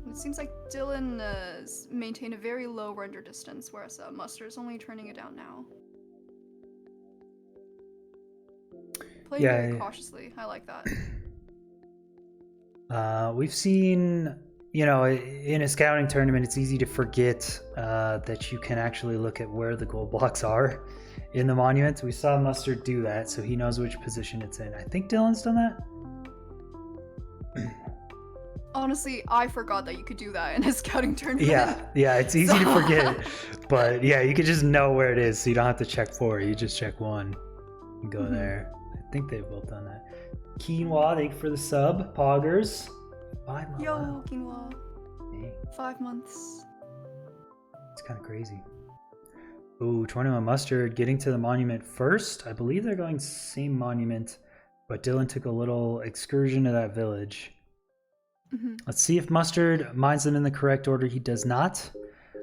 It seems like Dylqn maintained a very low render distance, whereas Mustard is only turning it down now. Playing very cautiously. I like that. We've seen, you know, in a scouting tournament, it's easy to forget that you can actually look at where the gold blocks are in the monument. We saw Mustard do that, so he knows which position it's in. I think Dylan's done that. Honestly, I forgot that you could do that in a scouting tournament. Yeah, it's easy to forget. But yeah, you can just know where it is, so you don't have to check 4. You just check 1 and go there. I think they've both done that. Quinoa, thank you for the sub. Poggers. 5 months. Yo, quinoa. Hey, 5 months. it's kind of crazy. Ooh, 21mustard getting to the monument first. I believe they're going same monument, but Dylan took a little excursion to that village. Let's see if Mustard mines them in the correct order. He does not.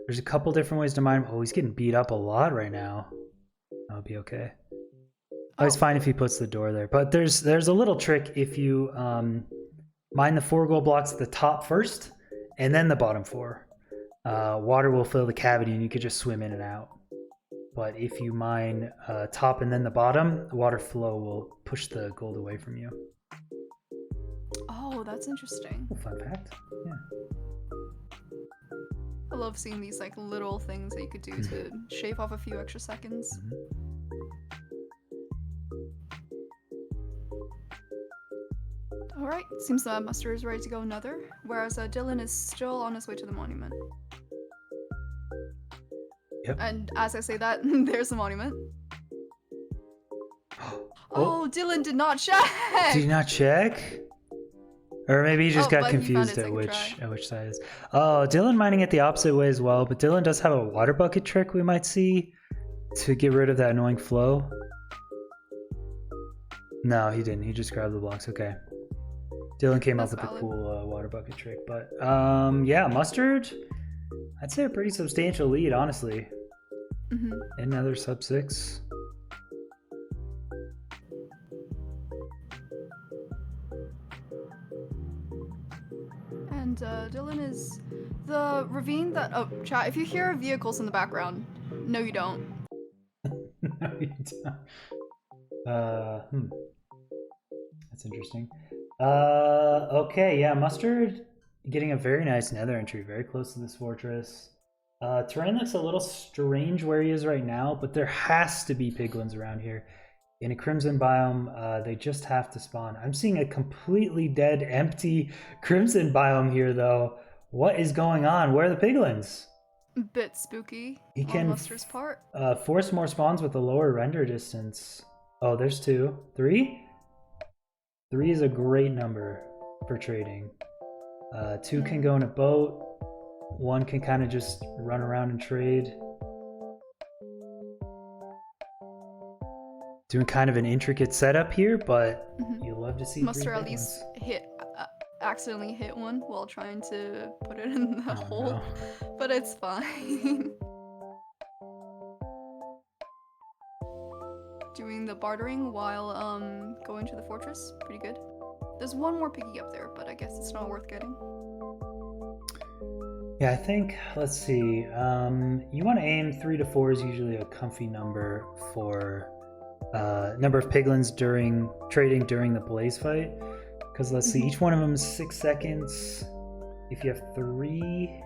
There's a couple different ways to mine them. Oh, he's getting beat up a lot right now. That'll be okay. Oh, it's fine if he puts the door there. But there's a little trick if you mine the 4 gold blocks at the top first, and then the bottom 4. Water will fill the cavity, and you could just swim in and out. But if you mine top and then the bottom, the water flow will push the gold away from you. Oh, that's interesting. Oh, fun fact. Yeah. I love seeing these like little things that you could do to shave off a few extra seconds. Alright, seems that Mustard is ready to go another, whereas Dylan is still on his way to the monument. Yep. And as I say that, there's the monument. Oh, Dylan did not check! Did you not check? Or maybe he just got but he found confused it at second which try. side it is. Oh, Dylan mining it the opposite way as well, but Dylan does have a water bucket trick we might see to get rid of that annoying flow. No, he didn't. He just grabbed the blocks. Okay. Dylan came up That's with a valid. cool water bucket trick, but yeah, Mustard, I'd say a pretty substantial lead, honestly. Another sub 6. And Dylan is the ravine that. Oh, chat. If you hear vehicles in the background, no, you don't. No, you don't. That's interesting. Okay, yeah, Mustard getting a very nice nether entry, very close to this fortress. Terrain looks a little strange where he is right now, but there has to be piglins around here. In a crimson biome, they just have to spawn. I'm seeing a completely dead, empty crimson biome here, though. What is going on? Where are the piglins? Bit spooky. He on can Mustard's part. force more spawns with a lower render distance. Oh, there's 2. 3? 3 is a great number for trading. 2 can go in a boat. 1 can kind of just run around and trade. Doing kind of an intricate setup here, but you'll love to see Mustard 3 at least accidentally hit one while trying to put it in the hole, no. but it's fine. Doing the bartering while going to the fortress, pretty good. There's 1 more piggy up there, but I guess it's not worth getting. Yeah, I think, let's see, you want to aim 3 to 4 is usually a comfy number for number of piglins during trading during the blaze fight, because let's see, each one of them is 6 seconds. If you have 3,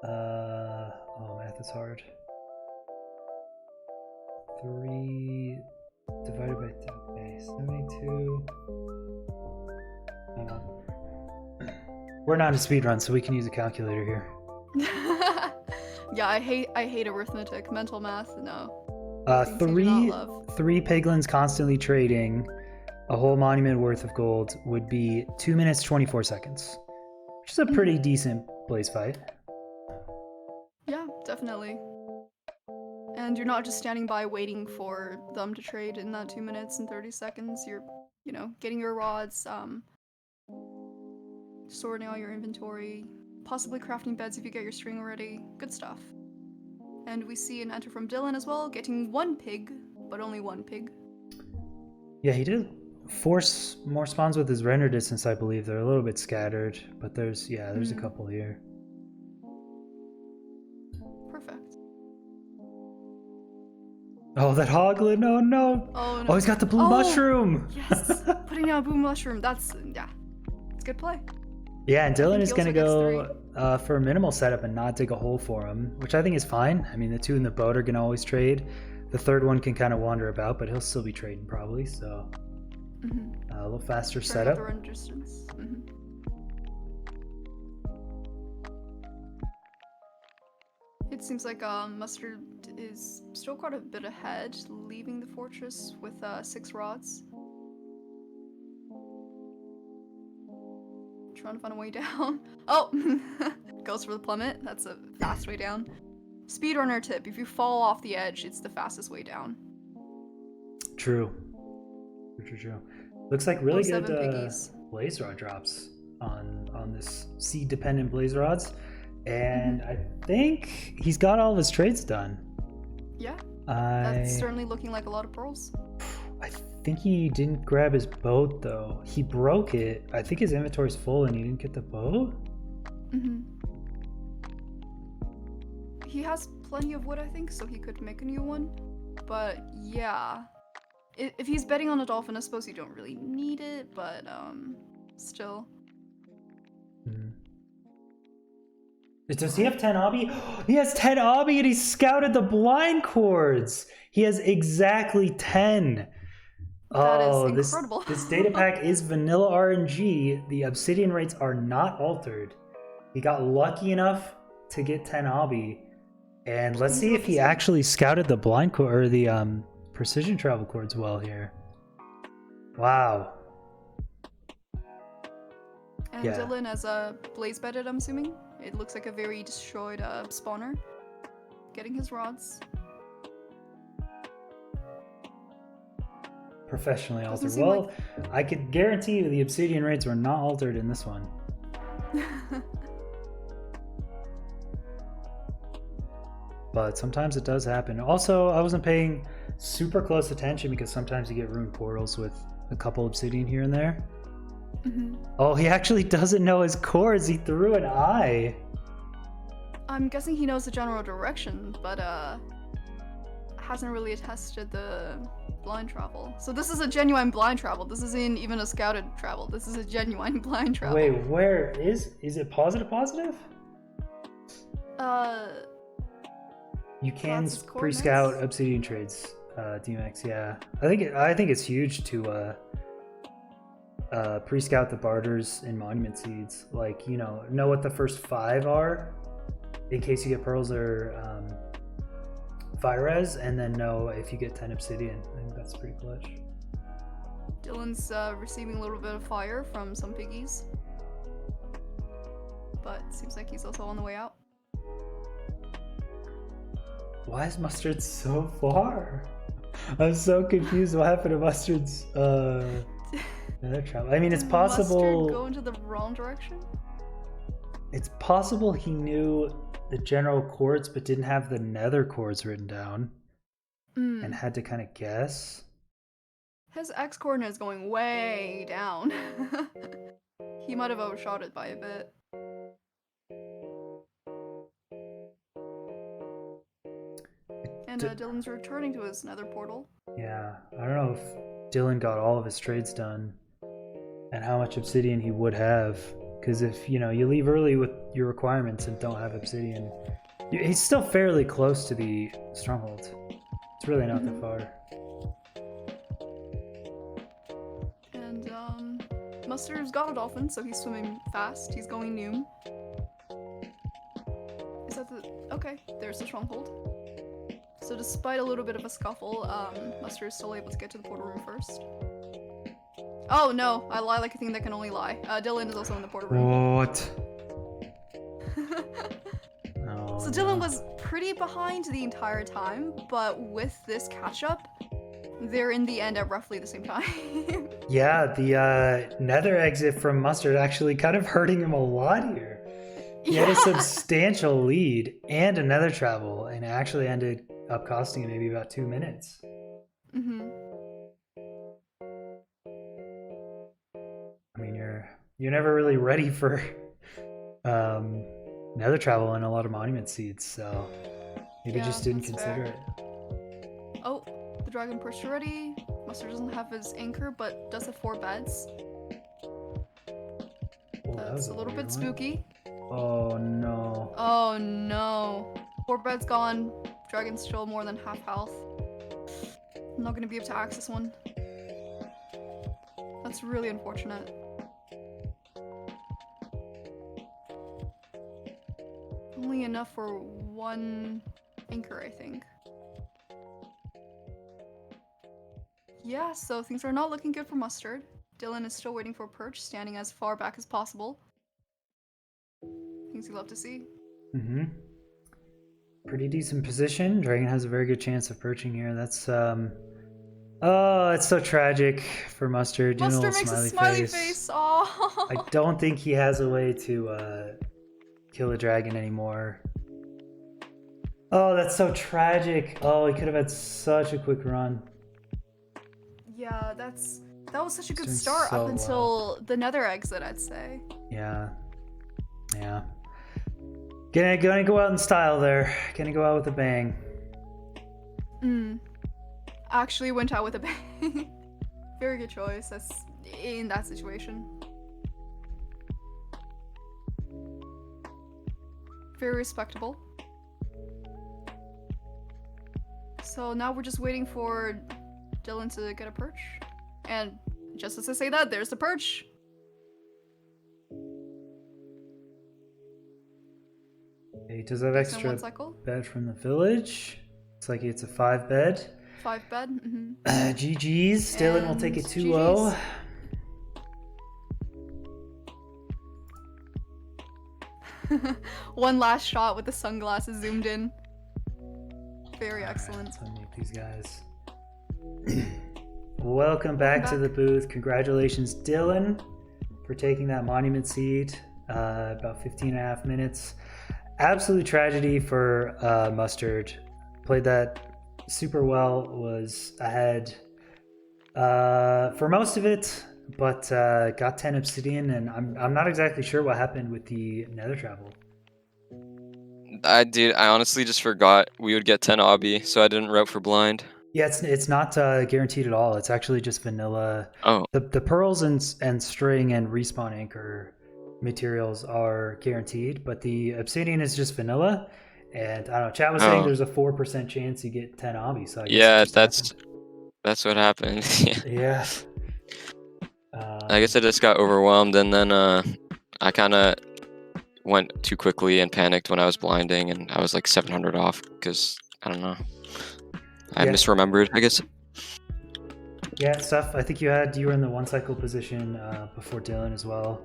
oh, math is hard. 3 divided by 72. Hang on. We're not a speed run, so we can use a calculator here. Yeah, I hate arithmetic, mental math. No. Things I do Three not love. piglins constantly trading a whole monument worth of gold would be 2 minutes 24 seconds, which is a pretty decent blaze fight. Yeah, definitely. And you're not just standing by waiting for them to trade in that 2 minutes and 30 seconds. You're, getting your rods, sorting out your inventory, possibly crafting beds if you get your string already. Good stuff. And we see an enter from Dylan as well, getting 1 pig, but only 1 pig. Yeah, he did force more spawns with his render distance, I believe. They're a little bit scattered, but there's a couple here. Perfect. Oh, that hoglin! Oh no! Oh no. Oh, he's got the blue mushroom! Yes! Putting down a blue mushroom, it's good play. Yeah, and Dylan think is he going to also go for a minimal setup and not dig a hole for him, which I think is fine. I mean, the two in the boat are going to always trade. The third one can kind of wander about, but he'll still be trading probably. So a little faster Turning up setup. the run distance. It seems like Mustard is still quite a bit ahead, leaving the fortress with 6 rods. Trying to find a way down. Oh! Goes for the plummet. That's a fast way down. Speedrunner tip, if you fall off the edge, it's the fastest way down. True. Looks like really good 07 piggies. blaze rod drops on this seed dependent blaze rods. And I think he's got all of his trades done. Yeah. That's certainly looking like a lot of pearls. I think he didn't grab his boat though. He broke it. I think his inventory's full and he didn't get the boat. He has plenty of wood, I think, so he could make a new one. But yeah, if he's betting on a dolphin, I suppose you don't really need it. But still. Does he have 10 obby? He has 10 obby and he scouted the blind cords. He has exactly 10. That is incredible. This data pack is vanilla RNG. The obsidian rates are not altered. He got lucky enough to get 10 obby. And let's see if he actually scouted the blind cord or the precision travel cords well here. Wow. And Yeah. Dylqn as a blaze bedded, I'm assuming. It looks like a very destroyed spawner. Getting his rods. Professionally Doesn't altered. seem Well, I could guarantee you the obsidian rates were not altered in this one. But sometimes it does happen. Also, I wasn't paying super close attention because sometimes you get ruined portals with a couple obsidian here and there. Oh, he actually doesn't know his chords. He threw an eye. I'm guessing he knows the general direction, but hasn't really tested the blind travel. So this is a genuine blind travel. This isn't even a scouted travel. This is a genuine blind travel. Wait, where is it positive? You can That's his pre-scout coordinates? obsidian trades, DMX. Yeah, I think it's huge to pre-scout the barters in monument seeds. Like, you know what the first 5 are in case you get pearls or fire res, and then know if you get 10 obsidian. I think that's pretty clutch. Dylan's receiving a little bit of fire from some piggies, but it seems like he's also on the way out. Why is Mustard so far? I'm so confused. What happened to Mustard's nether travel? I mean, it's possible. Mustard go into the wrong direction? It's possible he knew the general chords but didn't have the nether chords written down and had to kind of guess. His X coordinate is going way down. He might have overshot it by a bit. And Dylan's returning to his nether portal. Yeah, I don't know if Dylqn got all of his trades done and how much obsidian he would have. Because if, you leave early with your requirements and don't have obsidian, he's still fairly close to the stronghold. It's really not that far. And Mustard's got a dolphin, so he's swimming fast. He's going noom. Is that the... Okay, there's the stronghold. So despite a little bit of a scuffle, Mustard is still able to get to the portal room first. Oh no, I lie like a thing that can only lie. Dylqn is also in the portal room. What? Oh, So Dylqn was pretty behind the entire time, but with this catch-up, they're in the end at roughly the same time. Yeah, the nether exit from Mustard actually kind of hurting him a lot here. He had a substantial lead and a nether travel, and it actually ended up costing him maybe about 2 minutes. I mean, you're never really ready for nether travel in a lot of monument seeds, so maybe just didn't that's consider fair. it. Oh, the dragon perched already. Mustard doesn't have his anchor, but does have 4 beds. That's a little bit spooky. Oh no. Oh no. 4 beds gone. Dragon's still more than half health. I'm not gonna be able to access one. That's really unfortunate. Only enough for 1 anchor, I think. Yeah, so things are not looking good for Mustard. Dylqn is still waiting for Perch, standing as far back as possible. Things you love to see. Mm-hmm. Pretty decent position. Dragon has a very good chance of perching here. That's oh, it's so tragic for Mustard. Doing Mustard a makes little a smiley face. Oh. I don't think he has a way to kill a dragon anymore. Oh, that's so tragic. Oh, he could have had such a quick run. Yeah, that was such a good doing start so up until the nether exit, I'd say. Yeah. Yeah. Gonna go out in style there. Gonna go out with a bang. Actually went out with a bang. Very good choice. That's in that situation. Very respectable. So now we're just waiting for Dylqn to get a perch. And just as I say that, there's the perch. He does have Based on extra 1 cycle. bed from the village. Looks like it's a 5 bed. 5 bed. GG's. Dylqn will take it 2-0. One last shot with the sunglasses zoomed in. Very excellent. Let's unmute these guys. Welcome back to the booth. Congratulations, Dylqn, for taking that monument seed. About 15.5 minutes. Absolute tragedy for Mustard. Played that super well, was ahead for most of it, but got 10 obsidian, and I'm not exactly sure what happened with the nether travel. I honestly just forgot we would get 10 obby, so I didn't route for blind. Yeah, it's not guaranteed at all. It's actually just vanilla. Oh. The pearls and string and respawn anchor materials are guaranteed, but the obsidian is just vanilla. And I don't know, chat was saying there's a 4% chance you get 10 obby. So I guess that's what happened. Yeah. I guess I just got overwhelmed, and then I kind of went too quickly and panicked when I was blinding, and I was like 700 off because I don't know. I misremembered, I guess. Yeah, Steph, I think you were in the 1 cycle position before Dylqn as well.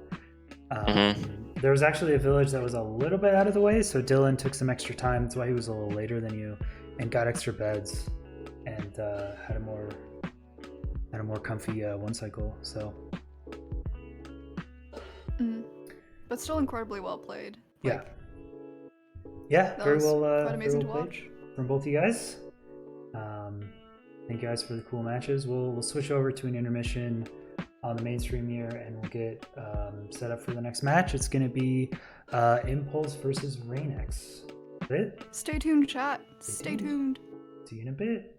There was actually a village that was a little bit out of the way, so Dylqn took some extra time. That's why he was a little later than you, and got extra beds, and had a more comfy 1 cycle. So. But still incredibly well played. Yeah. Yeah, very well. Quite amazing very well to watch. played from both you guys. Thank you guys for the cool matches. We'll switch over to an intermission on the mainstream here, and we'll get set up for the next match. It's going to be Impulse versus Rainex. That's it? Stay tuned, chat. Stay tuned. See you in a bit.